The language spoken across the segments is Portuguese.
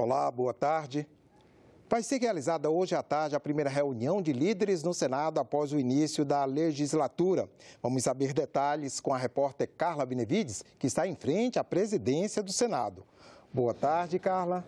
Olá, boa tarde. Vai ser realizada hoje à tarde a primeira reunião de líderes no Senado após o início da legislatura. Vamos saber detalhes com a repórter Carla Benevides, que está em frente à presidência do Senado. Boa tarde, Carla.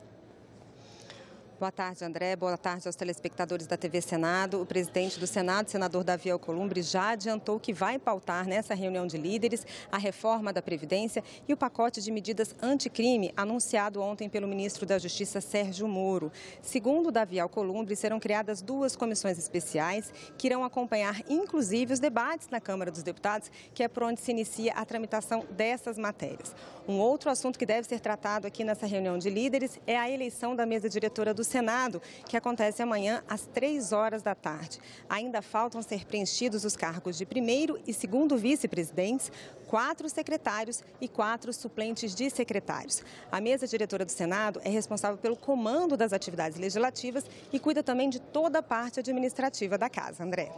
Boa tarde, André. Boa tarde aos telespectadores da TV Senado. O presidente do Senado, senador Davi Alcolumbre, já adiantou que vai pautar nessa reunião de líderes a reforma da Previdência e o pacote de medidas anticrime anunciado ontem pelo ministro da Justiça, Sérgio Moro. Segundo Davi Alcolumbre, serão criadas 2 comissões especiais que irão acompanhar, inclusive, os debates na Câmara dos Deputados, que é por onde se inicia a tramitação dessas matérias. Um outro assunto que deve ser tratado aqui nessa reunião de líderes é a eleição da mesa diretora do Senado, que acontece amanhã às 3 horas da tarde. Ainda faltam ser preenchidos os cargos de primeiro e segundo vice-presidentes, 4 secretários e 4 suplentes de secretários. A mesa diretora do Senado é responsável pelo comando das atividades legislativas e cuida também de toda a parte administrativa da casa. André.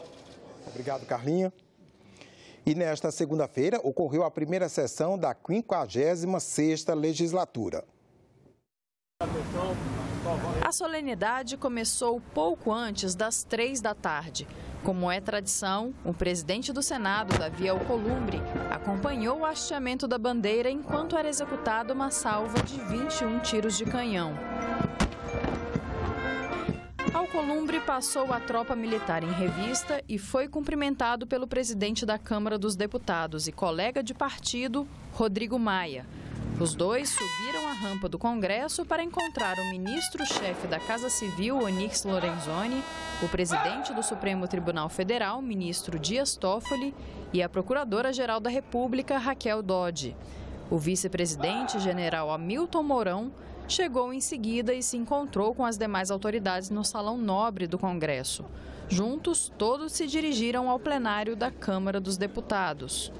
Obrigado, Carlinha. E nesta segunda-feira ocorreu a primeira sessão da 56ª legislatura. A solenidade começou pouco antes das 3 da tarde. Como é tradição, o presidente do Senado, Davi Alcolumbre, acompanhou o hasteamento da bandeira enquanto era executada uma salva de 21 tiros de canhão. Alcolumbre passou a tropa militar em revista e foi cumprimentado pelo presidente da Câmara dos Deputados e colega de partido, Rodrigo Maia. Os dois subiram a rampa do Congresso para encontrar o ministro-chefe da Casa Civil, Onyx Lorenzoni, o presidente do Supremo Tribunal Federal, ministro Dias Toffoli, e a Procuradora-Geral da República, Raquel Dodge. O vice-presidente, general Hamilton Mourão, chegou em seguida e se encontrou com as demais autoridades no Salão Nobre do Congresso. Juntos, todos se dirigiram ao plenário da Câmara dos Deputados.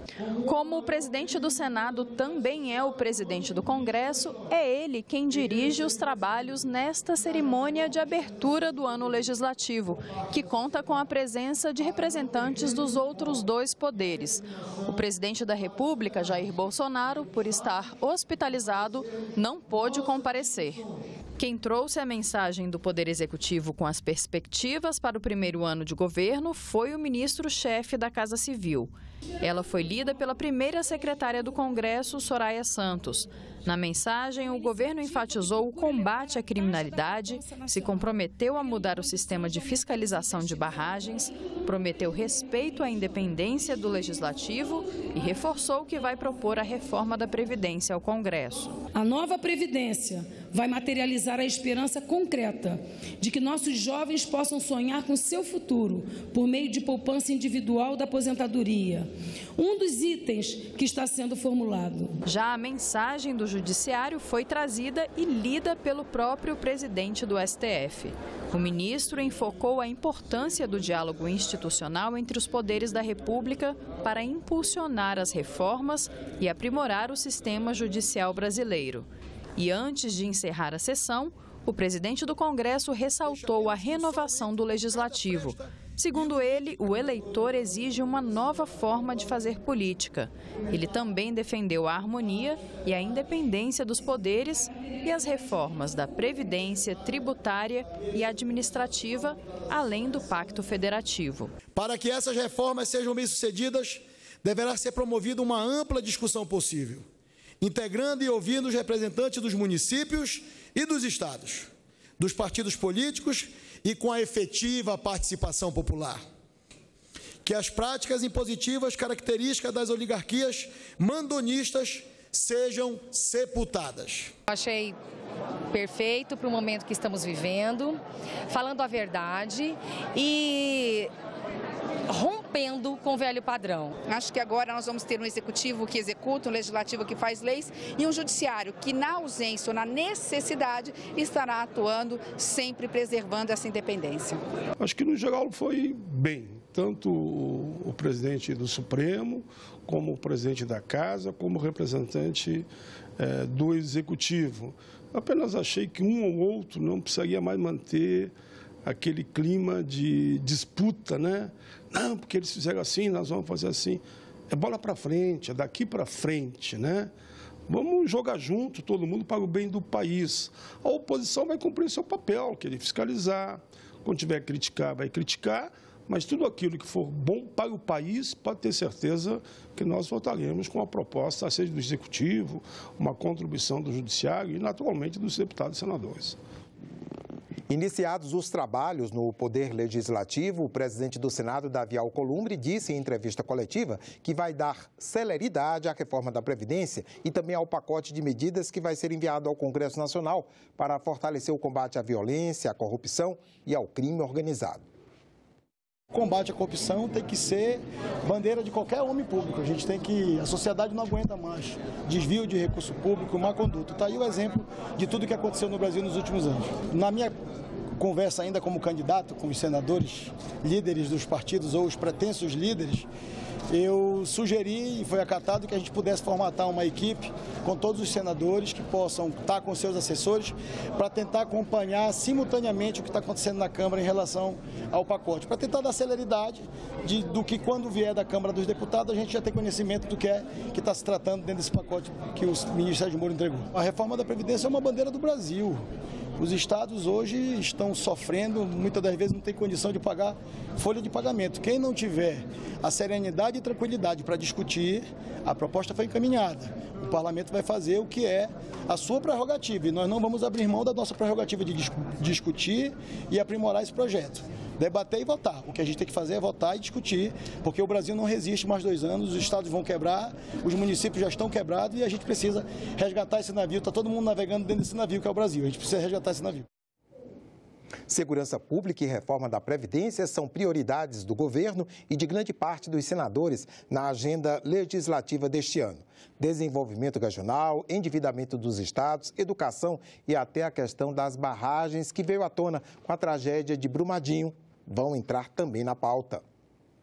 Como o presidente do Senado também é o presidente do Congresso, é ele quem dirige os trabalhos nesta cerimônia de abertura do ano legislativo, que conta com a presença de representantes dos outros 2 poderes. O presidente da República, Jair Bolsonaro, por estar hospitalizado, não pôde comparecer. Quem trouxe a mensagem do Poder Executivo com as perspectivas para o primeiro ano de governo foi o ministro-chefe da Casa Civil. Ela foi lida pela primeira secretária do Congresso, Soraya Santos. Na mensagem, o governo enfatizou o combate à criminalidade, se comprometeu a mudar o sistema de fiscalização de barragens, prometeu respeito à independência do Legislativo e reforçou que vai propor a reforma da Previdência ao Congresso. A nova Previdência vai materializar a esperança concreta de que nossos jovens possam sonhar com seu futuro por meio de poupança individual da aposentadoria. Um dos itens que está sendo formulado. Já a mensagem do Judiciário foi trazida e lida pelo próprio presidente do STF. O ministro enfocou a importância do diálogo institucional entre os poderes da República para impulsionar as reformas e aprimorar o sistema judicial brasileiro. E antes de encerrar a sessão, o presidente do Congresso ressaltou a renovação do Legislativo. Segundo ele, o eleitor exige uma nova forma de fazer política. Ele também defendeu a harmonia e a independência dos poderes e as reformas da Previdência, tributária e administrativa, além do Pacto Federativo. Para que essas reformas sejam bem-sucedidas, deverá ser promovida uma ampla discussão possível, integrando e ouvindo os representantes dos municípios e dos estados, dos partidos políticos e com a efetiva participação popular. Que as práticas impositivas características das oligarquias mandonistas sejam sepultadas. Achei perfeito para o momento que estamos vivendo, falando a verdade e rompendo com o velho padrão. Acho que agora nós vamos ter um executivo que executa, um legislativo que faz leis e um judiciário que, na ausência ou na necessidade, estará atuando, sempre preservando essa independência. Acho que, no geral, foi bem. Tanto o presidente do Supremo, como o presidente da Casa, como o representante do Executivo. Apenas achei que um ou outro não precisaria mais manter aquele clima de disputa, né? Não, porque eles fizeram assim, nós vamos fazer assim. É bola para frente, é daqui para frente, né? Vamos jogar junto, todo mundo, para o bem do país. A oposição vai cumprir seu papel, querer fiscalizar. Quando tiver que criticar, vai criticar. Mas tudo aquilo que for bom para o país, pode ter certeza que nós votaremos com a proposta, seja do Executivo, uma contribuição do Judiciário e, naturalmente, dos deputados e senadores. Iniciados os trabalhos no Poder Legislativo, o presidente do Senado, Davi Alcolumbre, disse em entrevista coletiva que vai dar celeridade à reforma da Previdência e também ao pacote de medidas que vai ser enviado ao Congresso Nacional para fortalecer o combate à violência, à corrupção e ao crime organizado. O combate à corrupção tem que ser bandeira de qualquer homem público. A sociedade não aguenta mais desvio de recurso público, má conduta. Está aí o exemplo de tudo que aconteceu no Brasil nos últimos anos. Na minha conversa ainda como candidato com os senadores, líderes dos partidos ou os pretensos líderes, eu sugeri e foi acatado que a gente pudesse formatar uma equipe com todos os senadores que possam estar com seus assessores para tentar acompanhar simultaneamente o que está acontecendo na Câmara em relação ao pacote, para tentar dar celeridade do que quando vier da Câmara dos Deputados a gente já tem conhecimento do que está se tratando dentro desse pacote que o ministro Sérgio Moro entregou. A reforma da Previdência é uma bandeira do Brasil. Os estados hoje estão sofrendo, muitas das vezes não tem condição de pagar folha de pagamento. Quem não tiver a serenidade e tranquilidade para discutir, a proposta foi encaminhada. O parlamento vai fazer o que é a sua prerrogativa e nós não vamos abrir mão da nossa prerrogativa de discutir e aprimorar esse projeto. Debater e votar. O que a gente tem que fazer é votar e discutir, porque o Brasil não resiste mais 2 anos, os estados vão quebrar, os municípios já estão quebrados e a gente precisa resgatar esse navio. Está todo mundo navegando dentro desse navio que é o Brasil. A gente precisa resgatar esse navio. Segurança pública e reforma da Previdência são prioridades do governo e de grande parte dos senadores na agenda legislativa deste ano. Desenvolvimento regional, endividamento dos estados, educação e até a questão das barragens que veio à tona com a tragédia de Brumadinho vão entrar também na pauta.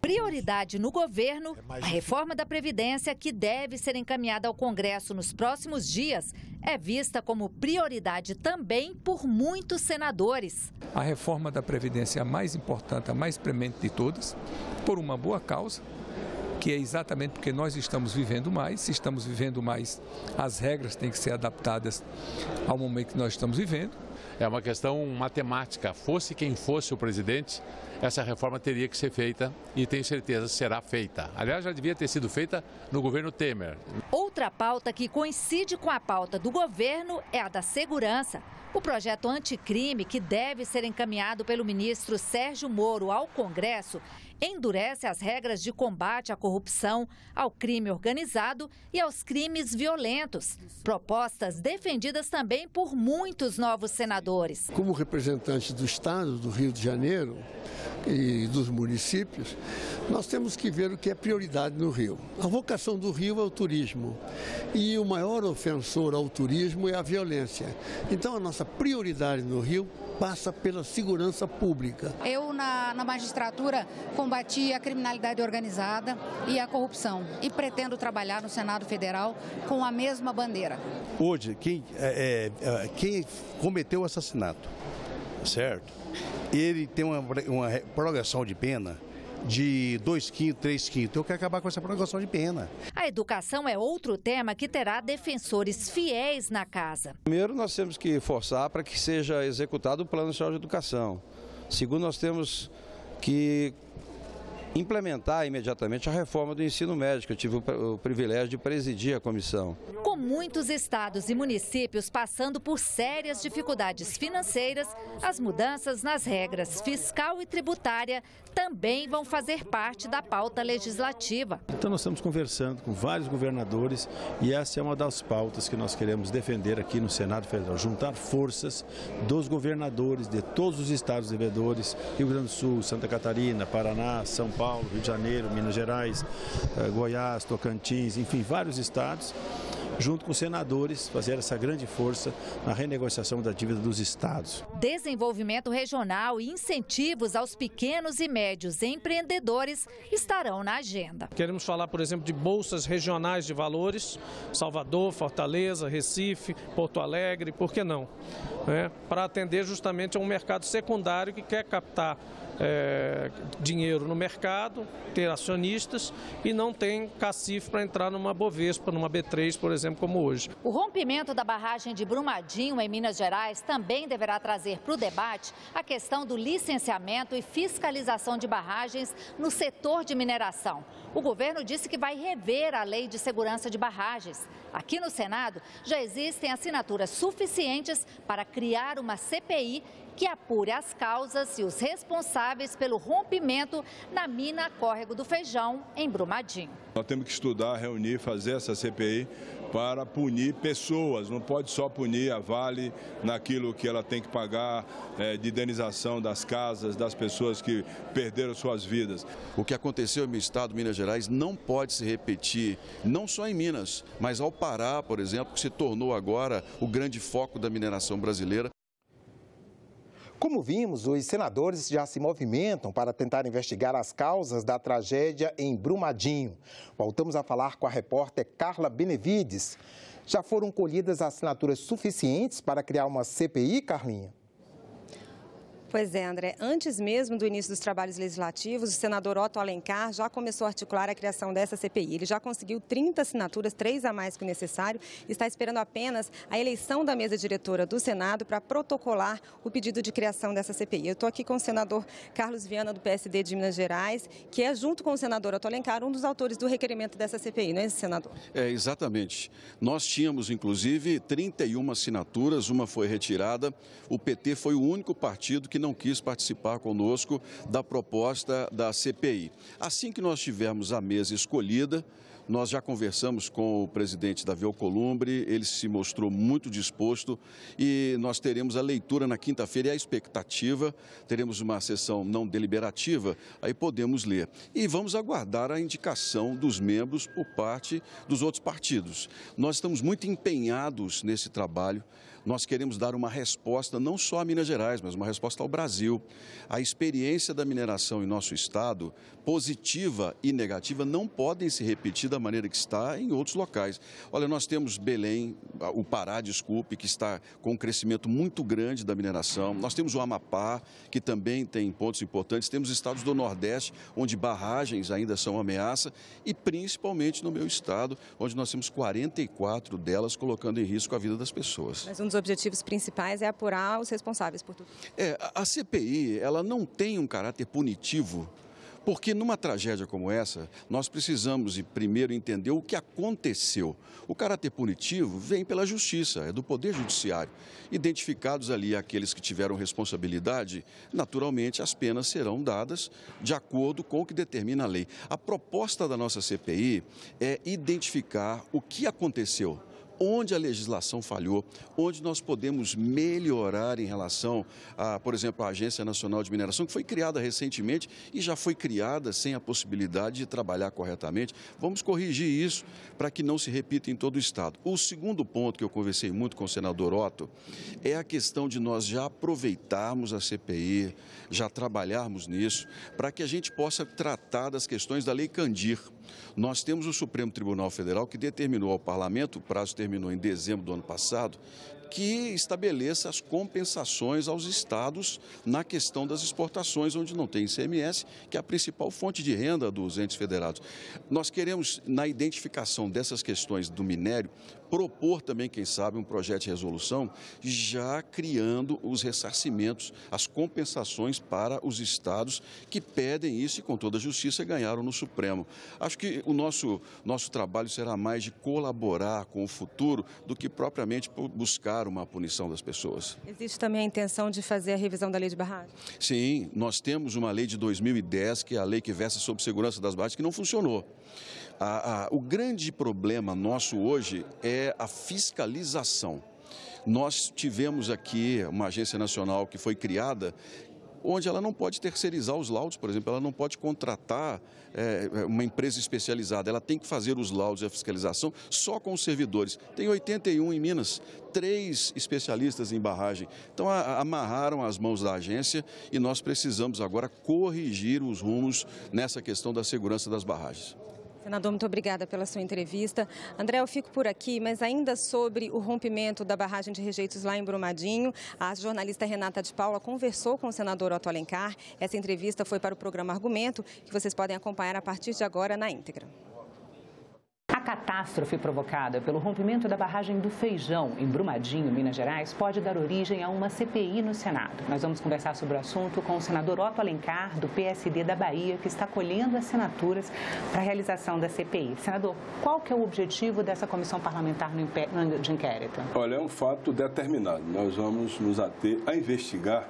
Prioridade no governo, a reforma da Previdência, que deve ser encaminhada ao Congresso nos próximos dias, é vista como prioridade também por muitos senadores. A reforma da Previdência é a mais importante, a mais premente de todas, por uma boa causa, que é exatamente porque nós estamos vivendo mais. Se estamos vivendo mais, as regras têm que ser adaptadas ao momento que nós estamos vivendo. É uma questão matemática. Fosse quem fosse o presidente, essa reforma teria que ser feita e tenho certeza será feita. Aliás, já devia ter sido feita no governo Temer. Outra pauta que coincide com a pauta do governo é a da segurança. O projeto anticrime, que deve ser encaminhado pelo ministro Sérgio Moro ao Congresso, endurece as regras de combate à corrupção, ao crime organizado e aos crimes violentos. Propostas defendidas também por muitos novos senadores. Como representante do Estado, do Rio de Janeiro e dos municípios, nós temos que ver o que é prioridade no Rio. A vocação do Rio é o turismo e o maior ofensor ao turismo é a violência. Então a nossa prioridade no Rio passa pela segurança pública. Eu, na magistratura, combati a criminalidade organizada e a corrupção e pretendo trabalhar no Senado Federal com a mesma bandeira. Hoje, quem cometeu o assassinato, certo? Ele tem uma prorrogação de pena de 2/5, 3/5. Eu quero acabar com essa prorrogação de pena. A educação é outro tema que terá defensores fiéis na casa. Primeiro, nós temos que forçar para que seja executado o Plano Nacional de Educação. Segundo, nós temos que implementar imediatamente a reforma do ensino médio. Eu tive o privilégio de presidir a comissão. Com muitos estados e municípios passando por sérias dificuldades financeiras, as mudanças nas regras fiscal e tributária também vão fazer parte da pauta legislativa. Então nós estamos conversando com vários governadores e essa é uma das pautas que nós queremos defender aqui no Senado Federal, juntar forças dos governadores de todos os estados devedores, Rio Grande do Sul, Santa Catarina, Paraná, São Paulo, Rio de Janeiro, Minas Gerais, Goiás, Tocantins, enfim, vários estados, junto com os senadores, fazer essa grande força na renegociação da dívida dos estados. Desenvolvimento regional e incentivos aos pequenos e médios empreendedores estarão na agenda. Queremos falar, por exemplo, de bolsas regionais de valores, Salvador, Fortaleza, Recife, Porto Alegre, por que não? Para atender justamente a um mercado secundário que quer captar dinheiro no mercado, ter acionistas e não tem cacife para entrar numa Bovespa, numa B3, por exemplo, como hoje. O rompimento da barragem de Brumadinho, em Minas Gerais, também deverá trazer para o debate a questão do licenciamento e fiscalização de barragens no setor de mineração. O governo disse que vai rever a Lei de Segurança de Barragens. Aqui no Senado já existem assinaturas suficientes para criar uma CPI que apure as causas e os responsáveis pelo rompimento na mina Córrego do Feijão, em Brumadinho. Nós temos que estudar, reunir, fazer essa CPI para punir pessoas. Não pode só punir a Vale naquilo que ela tem que pagar de indenização das casas, das pessoas que perderam suas vidas. O que aconteceu no estado de Minas Gerais não pode se repetir, não só em Minas, mas ao Pará, por exemplo, que se tornou agora o grande foco da mineração brasileira. Como vimos, os senadores já se movimentam para tentar investigar as causas da tragédia em Brumadinho. Voltamos a falar com a repórter Carla Benevides. Já foram colhidas assinaturas suficientes para criar uma CPI, Carlinha? Pois é, André. Antes mesmo do início dos trabalhos legislativos, o senador Otto Alencar já começou a articular a criação dessa CPI. Ele já conseguiu 30 assinaturas, 3 a mais que o necessário, e está esperando apenas a eleição da mesa diretora do Senado para protocolar o pedido de criação dessa CPI. Eu estou aqui com o senador Carlos Viana, do PSD de Minas Gerais, que é, junto com o senador Otto Alencar, um dos autores do requerimento dessa CPI, não é, senador? Exatamente. Nós tínhamos, inclusive, 31 assinaturas, uma foi retirada. O PT foi o único partido que não quis participar conosco da proposta da CPI. Assim que nós tivermos a mesa escolhida, nós já conversamos com o presidente Davi Alcolumbre, ele se mostrou muito disposto e nós teremos a leitura na quinta-feira e a expectativa, teremos uma sessão não deliberativa, aí podemos ler. E vamos aguardar a indicação dos membros por parte dos outros partidos. Nós estamos muito empenhados nesse trabalho. Nós queremos dar uma resposta não só a Minas Gerais, mas uma resposta ao Brasil. A experiência da mineração em nosso estado, positiva e negativa, não podem se repetir da maneira que está em outros locais. Olha, nós temos Belém, o Pará, desculpe, que está com um crescimento muito grande da mineração. Nós temos o Amapá, que também tem pontos importantes. Temos estados do Nordeste, onde barragens ainda são ameaça. E principalmente no meu estado, onde nós temos 44 delas colocando em risco a vida das pessoas. Mas um dos objetivos principais é apurar os responsáveis por tudo. A CPI, ela não tem um caráter punitivo, porque numa tragédia como essa, nós precisamos primeiro entender o que aconteceu. O caráter punitivo vem pela justiça, é do Poder Judiciário. Identificados ali aqueles que tiveram responsabilidade, naturalmente as penas serão dadas de acordo com o que determina a lei. A proposta da nossa CPI é identificar o que aconteceu, onde a legislação falhou, onde nós podemos melhorar em relação a, por exemplo, a Agência Nacional de Mineração, que foi criada recentemente e já foi criada sem a possibilidade de trabalhar corretamente. Vamos corrigir isso para que não se repita em todo o estado. O segundo ponto que eu conversei muito com o senador Otto é a questão de nós já aproveitarmos a CPI, já trabalharmos nisso, para que a gente possa tratar das questões da Lei Candir. Nós temos o Supremo Tribunal Federal que determinou ao Parlamento, o prazo terminou em dezembro do ano passado, que estabeleça as compensações aos estados na questão das exportações, onde não tem ICMS, que é a principal fonte de renda dos entes federados. Nós queremos, na identificação dessas questões do minério, propor também, quem sabe, um projeto de resolução, já criando os ressarcimentos, as compensações para os estados que pedem isso e, com toda a justiça, ganharam no Supremo. Acho que o nosso trabalho será mais de colaborar com o futuro do que propriamente buscar uma punição das pessoas. Existe também a intenção de fazer a revisão da lei de barragem? Sim, nós temos uma lei de 2010, que é a lei que versa sobre segurança das barragens, que não funcionou. O grande problema nosso hoje é a fiscalização. Nós tivemos aqui uma agência nacional que foi criada, onde ela não pode terceirizar os laudos, por exemplo, ela não pode contratar uma empresa especializada, ela tem que fazer os laudos e a fiscalização só com os servidores. Tem 81 em Minas, 3 especialistas em barragem. Então, amarraram as mãos da agência e nós precisamos agora corrigir os rumos nessa questão da segurança das barragens. Senador, muito obrigada pela sua entrevista. André, eu fico por aqui, mas ainda sobre o rompimento da barragem de rejeitos lá em Brumadinho, a jornalista Renata de Paula conversou com o senador Otto Alencar. Essa entrevista foi para o programa Argumento, que vocês podem acompanhar a partir de agora na íntegra. A catástrofe provocada pelo rompimento da barragem do Feijão, em Brumadinho, Minas Gerais, pode dar origem a uma CPI no Senado. Nós vamos conversar sobre o assunto com o senador Otto Alencar, do PSD da Bahia, que está colhendo assinaturas para a realização da CPI. Senador, qual que é o objetivo dessa comissão parlamentar de inquérito? Olha, é um fato determinado. Nós vamos nos ater a investigar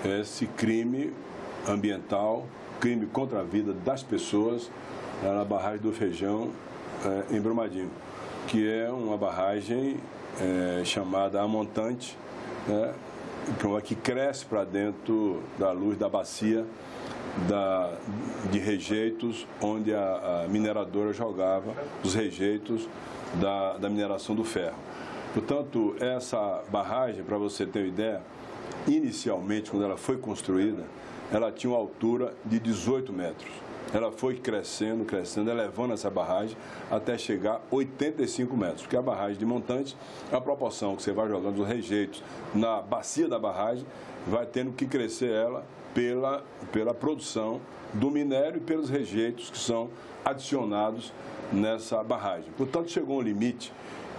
esse crime ambiental, crime contra a vida das pessoas na barragem do Feijão, em Brumadinho, que é uma barragem chamada A Montante, né, que cresce para dentro da luz da bacia de rejeitos, onde a mineradora jogava os rejeitos da mineração do ferro. Portanto, essa barragem, para você ter uma ideia, inicialmente, quando ela foi construída, ela tinha uma altura de 18 metros. Ela foi crescendo, elevando essa barragem até chegar a 85 metros, porque a barragem de montante, a proporção que você vai jogando os rejeitos na bacia da barragem, vai tendo que crescer ela pela produção do minério e pelos rejeitos que são adicionados nessa barragem. Portanto, chegou um limite,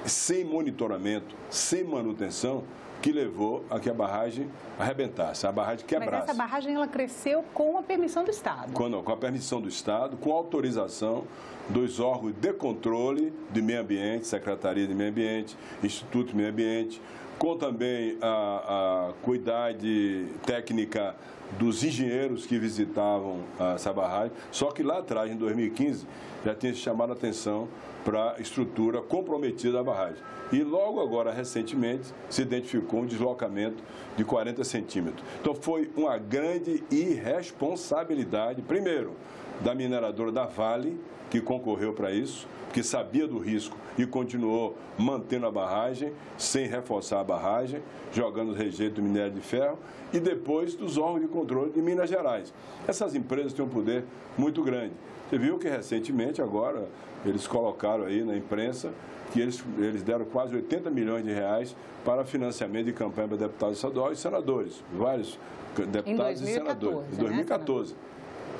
sem monitoramento, sem manutenção, que levou a que a barragem arrebentasse, a barragem quebrasse. Mas essa barragem ela cresceu com a permissão do Estado? Com a permissão do Estado, com a autorização dos órgãos de controle de meio ambiente, Secretaria de Meio Ambiente, Instituto de Meio Ambiente, com também a cuidade técnica dos engenheiros que visitavam essa barragem. Só que lá atrás, em 2015, já tinha chamado a atenção para a estrutura comprometida da barragem. E logo agora, recentemente, se identificou um deslocamento de 40 centímetros. Então, foi uma grande irresponsabilidade, primeiro, da mineradora da Vale, que concorreu para isso, que sabia do risco e continuou mantendo a barragem, sem reforçar a barragem, jogando os rejeitos do minério de ferro, e depois dos órgãos de controle de Minas Gerais. Essas empresas têm um poder muito grande. Você viu que recentemente, agora, eles colocaram aí na imprensa que eles deram quase 80 milhões de reais para financiamento de campanha para deputados estaduais e senadores, vários deputados e senadores, em 2014.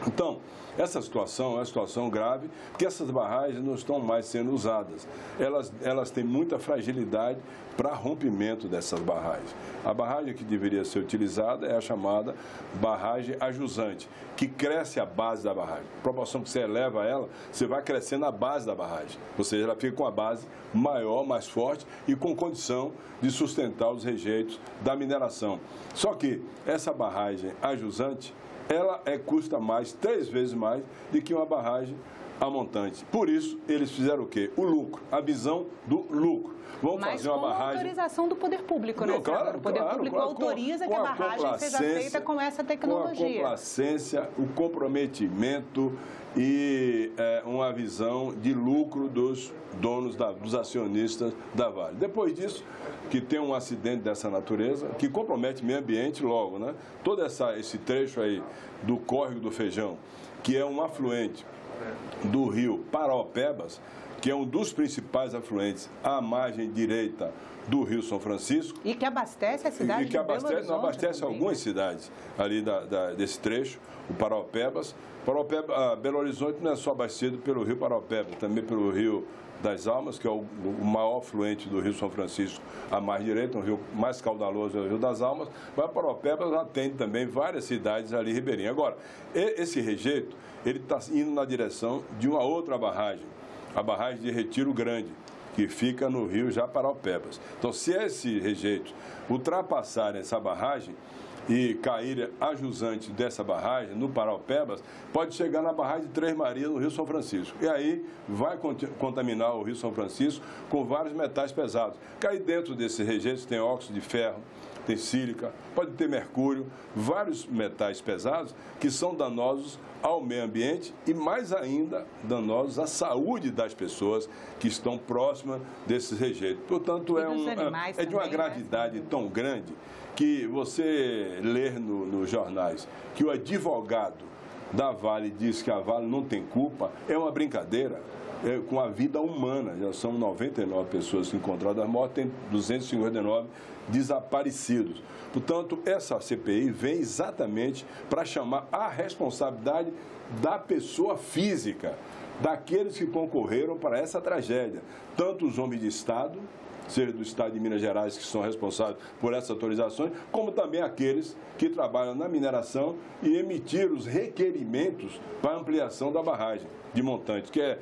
Então, essa situação é uma situação grave, porque essas barragens não estão mais sendo usadas. Elas têm muita fragilidade para rompimento dessas barragens. A barragem que deveria ser utilizada é a chamada barragem ajusante, que cresce a base da barragem. A proporção que você eleva ela, você vai crescendo a base da barragem. Ou seja, ela fica com a base maior, mais forte e com condição de sustentar os rejeitos da mineração. Só que essa barragem ajusante, ela custa 3 vezes mais do que uma barragem a montante. Por isso, eles fizeram o quê? O lucro, a visão do lucro. Vamos fazer uma barragem... Mas com autorização do poder público, né? Claro, o poder público autoriza que a barragem seja feita com essa tecnologia. Com a complacência, o comprometimento e uma visão de lucro dos donos, dos acionistas da Vale. Depois disso, que tem um acidente dessa natureza, que compromete o meio ambiente logo, né? Todo esse trecho aí do Córrego do Feijão, que é um afluente do rio Paraopebas, que é um dos principais afluentes à margem direita do Rio São Francisco. E que abastece a cidade de Belo Horizonte. Abastece algumas cidades ali desse trecho, o Paraopebas. Belo Horizonte não é só abastecido pelo rio Paraopebas, também pelo rio das Almas, que é o maior afluente do Rio São Francisco à margem direita, um rio mais caudaloso é o Rio das Almas, mas Paraopebas atende também várias cidades ali ribeirinhas. Agora, esse rejeito, ele está indo na direção de uma outra barragem, a barragem de Retiro Grande, que fica no rio já Paraopebas. Então, se esse rejeito ultrapassar essa barragem e cair a jusante dessa barragem, no Paraopebas, pode chegar na barragem de Três Marias, no Rio São Francisco. E aí vai contaminar o Rio São Francisco com vários metais pesados. Que aí dentro desses rejeitos tem óxido de ferro, tem sílica, pode ter mercúrio, vários metais pesados que são danosos ao meio ambiente e, mais ainda, danosos à saúde das pessoas que estão próximas desses rejeitos. Portanto, é de uma gravidade tão grande que você lê nos jornais que o advogado da Vale diz que a Vale não tem culpa, é uma brincadeira com a vida humana. Já são 99 pessoas encontradas mortas, tem 259 desaparecidos. Portanto, essa CPI vem exatamente para chamar a responsabilidade da pessoa física, daqueles que concorreram para essa tragédia, tanto os homens de Estado, seja do Estado de Minas Gerais, que são responsáveis por essas autorizações, como também aqueles que trabalham na mineração e emitiram os requerimentos para ampliação da barragem de montante, que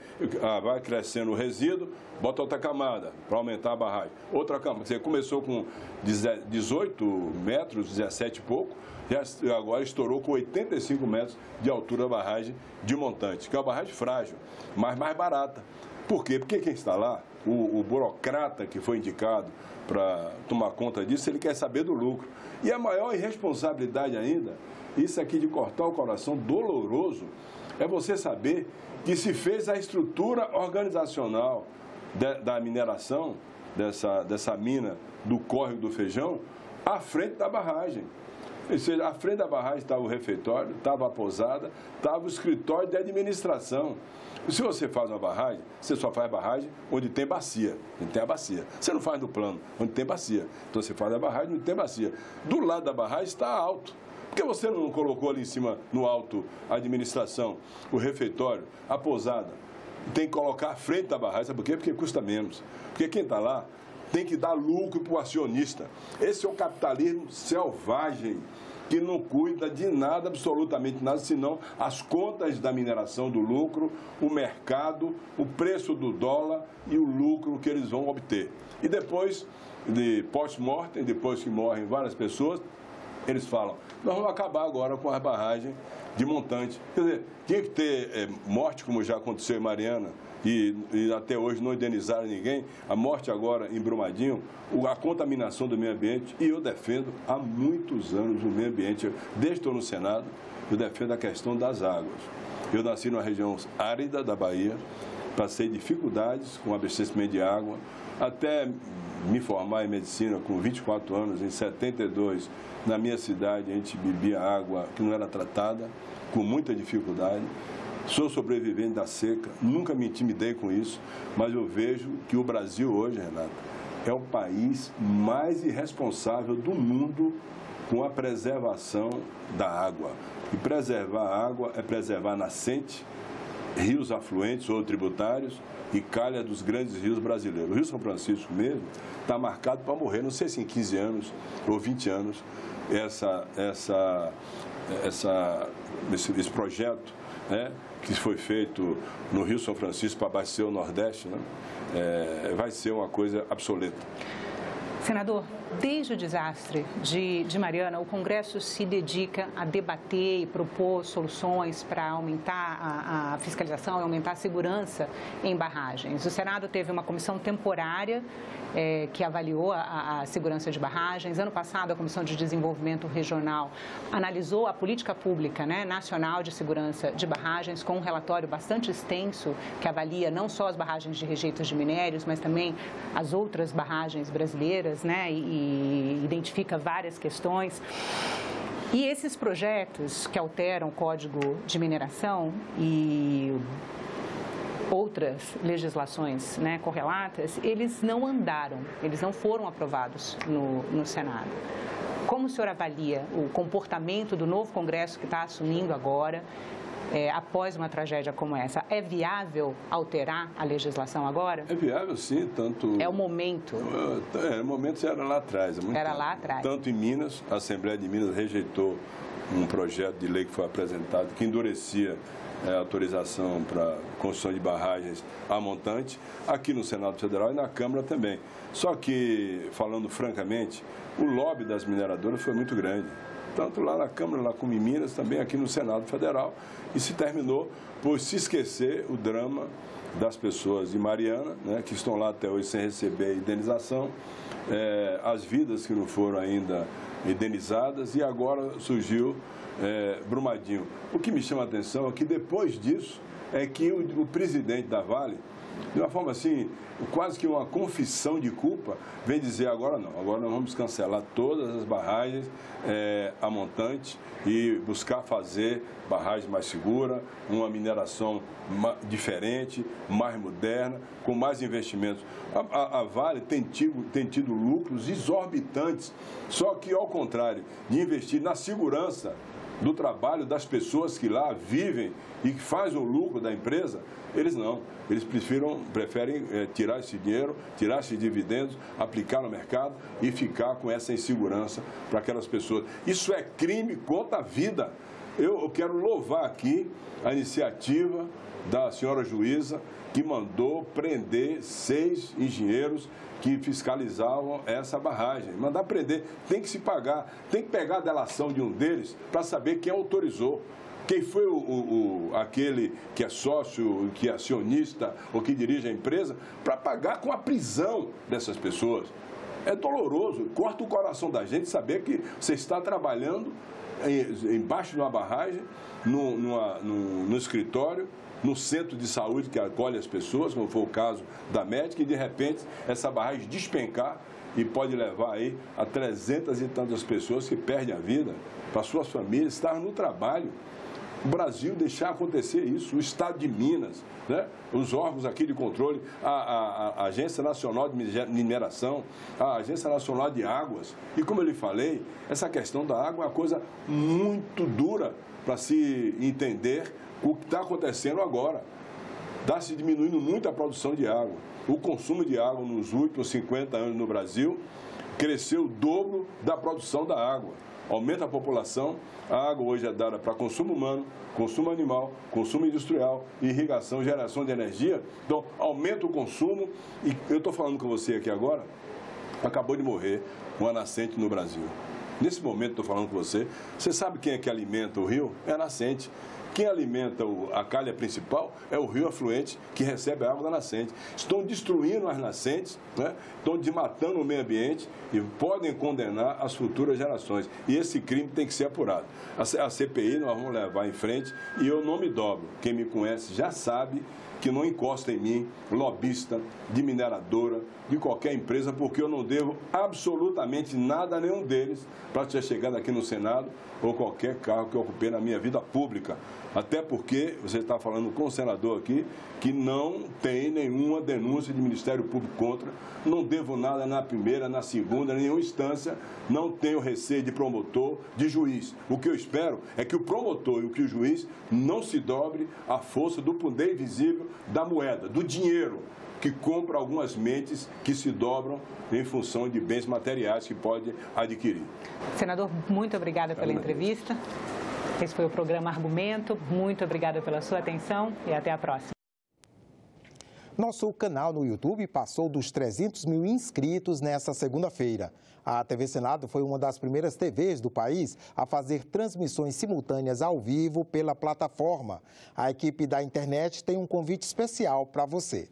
vai crescendo o resíduo, bota outra camada para aumentar a barragem. Outra camada, você começou com 18 metros, 17 e pouco, e agora estourou com 85 metros de altura da barragem de montante, que é uma barragem frágil, mas mais barata. Por quê? Porque quem está lá, o burocrata que foi indicado para tomar conta disso, ele quer saber do lucro. E a maior irresponsabilidade ainda, isso aqui de cortar o coração doloroso, é você saber que se fez a estrutura organizacional da mineração, dessa mina do Córrego do Feijão, à frente da barragem. Ou seja, à frente da barragem estava o refeitório, estava a pousada, estava o escritório de administração. E se você faz uma barragem, você só faz barragem onde tem bacia, onde tem a bacia. Você não faz no plano, onde tem bacia. Então você faz a barragem onde tem bacia. Do lado da barragem está alto. Por que você não colocou ali em cima, no alto, a administração, o refeitório, a pousada? Tem que colocar à frente da barragem. Sabe por quê? Porque custa menos. Porque quem está lá tem que dar lucro para o acionista. Esse é o capitalismo selvagem, que não cuida de nada, absolutamente nada, senão as contas da mineração, do lucro, o mercado, o preço do dólar e o lucro que eles vão obter. E depois, de pós-mortem, depois que morrem várias pessoas, eles falam, nós vamos acabar agora com a barragem de montante. Quer dizer, tinha que ter morte, como já aconteceu em Mariana, e até hoje não indenizaram ninguém, a morte agora em Brumadinho, a contaminação do meio ambiente, e eu defendo há muitos anos o meio ambiente. Desde que estou no Senado, eu defendo a questão das águas. Eu nasci numa região árida da Bahia, passei dificuldades com abastecimento de água, até me formar em medicina com 24 anos, em 72, na minha cidade, a gente bebia água que não era tratada, com muita dificuldade. Sou sobrevivente da seca, nunca me intimidei com isso, mas eu vejo que o Brasil hoje, Renato, é o país mais irresponsável do mundo com a preservação da água. E preservar a água é preservar a nascente, rios afluentes ou tributários e calha dos grandes rios brasileiros. O Rio São Francisco mesmo está marcado para morrer, não sei se em 15 anos ou 20 anos, esse projeto, né, que foi feito no Rio São Francisco para abastecer o Nordeste, né, vai ser uma coisa obsoleta. Senador, desde o desastre de Mariana, o Congresso se dedica a debater e propor soluções para aumentar a fiscalização e aumentar a segurança em barragens. O Senado teve uma comissão temporária que avaliou a segurança de barragens. Ano passado, a Comissão de Desenvolvimento Regional analisou a política pública, né, nacional de segurança de barragens, com um relatório bastante extenso que avalia não só as barragens de rejeitos de minérios, mas também as outras barragens brasileiras, né, e identifica várias questões. E esses projetos que alteram o Código de Mineração e outras legislações, né, correlatas, eles não andaram, eles não foram aprovados no Senado. Como o senhor avalia o comportamento do novo Congresso que está assumindo agora, após uma tragédia como essa? É viável alterar a legislação agora? É viável, sim, tanto... É o momento? O momento era lá atrás. Era lá atrás. Tanto em Minas, a Assembleia de Minas rejeitou um projeto de lei que foi apresentado, que endurecia a autorização para construção de barragens a montante, aqui no Senado Federal e na Câmara também. Só que, falando francamente, o lobby das mineradoras foi muito grande. Tanto lá na Câmara, lá como em Minas, também aqui no Senado Federal, e se terminou por se esquecer o drama das pessoas de Mariana, né, que estão lá até hoje sem receber indenização, as vidas que não foram ainda indenizadas, e agora surgiu Brumadinho. O que me chama a atenção é que depois disso é que o presidente da Vale de uma forma assim, quase que uma confissão de culpa, vem dizer agora não, agora nós vamos cancelar todas as barragens a montante e buscar fazer barragem mais segura, uma mineração diferente, mais moderna, com mais investimentos. A Vale tem tido lucros exorbitantes, só que ao contrário de investir na segurança do trabalho das pessoas que lá vivem e que fazem o lucro da empresa, eles não. Eles preferem tirar esse dinheiro, tirar esses dividendos, aplicar no mercado e ficar com essa insegurança para aquelas pessoas. Isso é crime contra a vida. Eu quero louvar aqui a iniciativa da senhora juíza que mandou prender 6 engenheiros que fiscalizavam essa barragem. Mandar prender, tem que se pagar, tem que pegar a delação de um deles para saber quem autorizou. Quem foi aquele que é sócio, que é acionista ou que dirige a empresa, para pagar com a prisão dessas pessoas. É doloroso, corta o coração da gente saber que você está trabalhando embaixo de uma barragem, no escritório, no centro de saúde que acolhe as pessoas, como foi o caso da médica, e de repente essa barragem despencar e pode levar aí a 300 e tantas pessoas que perdem a vida, para suas famílias, estar no trabalho. O Brasil deixar acontecer isso, o Estado de Minas, né? Os órgãos aqui de controle, a Agência Nacional de Mineração, a Agência Nacional de Águas. E como eu lhe falei, essa questão da água é uma coisa muito dura para se entender o que está acontecendo agora. Está se diminuindo muito a produção de água. O consumo de água nos últimos 50 anos no Brasil cresceu o dobro da produção da água. Aumenta a população, a água hoje é dada para consumo humano, consumo animal, consumo industrial, irrigação, geração de energia. Então, aumenta o consumo e eu estou falando com você aqui agora, acabou de morrer uma nascente no Brasil. Nesse momento estou falando com você, você sabe quem é que alimenta o rio? É a nascente. Quem alimenta a calha principal é o rio afluente que recebe a água da nascente. Estão destruindo as nascentes, né? Estão desmatando o meio ambiente e podem condenar as futuras gerações. E esse crime tem que ser apurado. A CPI nós vamos levar em frente e eu não me dobro. Quem me conhece já sabe que não encosta em mim, lobista, de mineradora, de qualquer empresa, porque eu não devo absolutamente nada a nenhum deles para ter chegado aqui no Senado ou qualquer cargo que eu ocupei na minha vida pública. Até porque você está falando com o senador aqui que não tem nenhuma denúncia de Ministério Público contra, não devo nada na primeira, na segunda, nenhuma instância, não tenho receio de promotor, de juiz. O que eu espero é que o promotor e que o juiz não se dobre à força do poder invisível da moeda, do dinheiro, que compra algumas mentes que se dobram em função de bens materiais que pode adquirir. Senador, muito obrigada pela entrevista. Esse foi o programa Argumento. Muito obrigada pela sua atenção e até a próxima. Nosso canal no YouTube passou dos 300 mil inscritos nesta segunda-feira. A TV Senado foi uma das primeiras TVs do país a fazer transmissões simultâneas ao vivo pela plataforma. A equipe da internet tem um convite especial para você.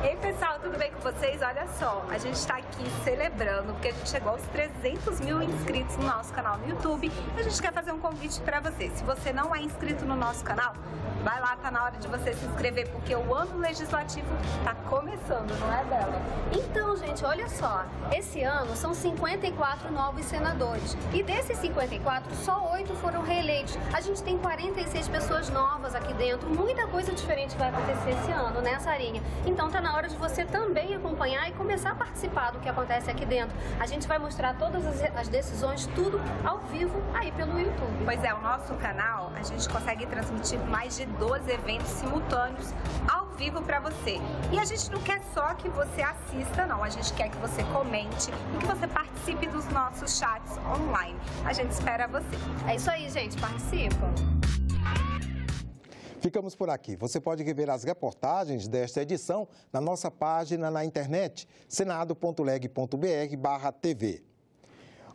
Ei pessoal, tudo bem com vocês? Olha só, a gente está aqui celebrando porque a gente chegou aos 300 mil inscritos no nosso canal no YouTube e a gente quer fazer um convite para você. Se você não é inscrito no nosso canal, vai lá, tá na hora de você se inscrever porque o ano legislativo tá começando, não é, Bela? Então, gente, olha só, esse ano são 54 novos senadores e desses 54, só 8 foram reeleitos. A gente tem 46 pessoas novas aqui dentro, muita coisa diferente vai acontecer esse ano, né, Sarinha? Então tá na hora de você também acompanhar e começar a participar do que acontece aqui dentro. A gente vai mostrar todas as decisões, tudo ao vivo aí pelo YouTube. Pois é, o nosso canal, a gente consegue transmitir mais de 12 eventos simultâneos ao vivo para você. E a gente não quer só que você assista, não. A gente quer que você comente e que você participe dos nossos chats online. A gente espera você. É isso aí, gente. Participa. Ficamos por aqui. Você pode rever as reportagens desta edição na nossa página na internet, senado.leg.br/TV.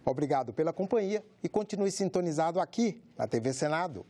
Obrigado pela companhia e continue sintonizado aqui na TV Senado.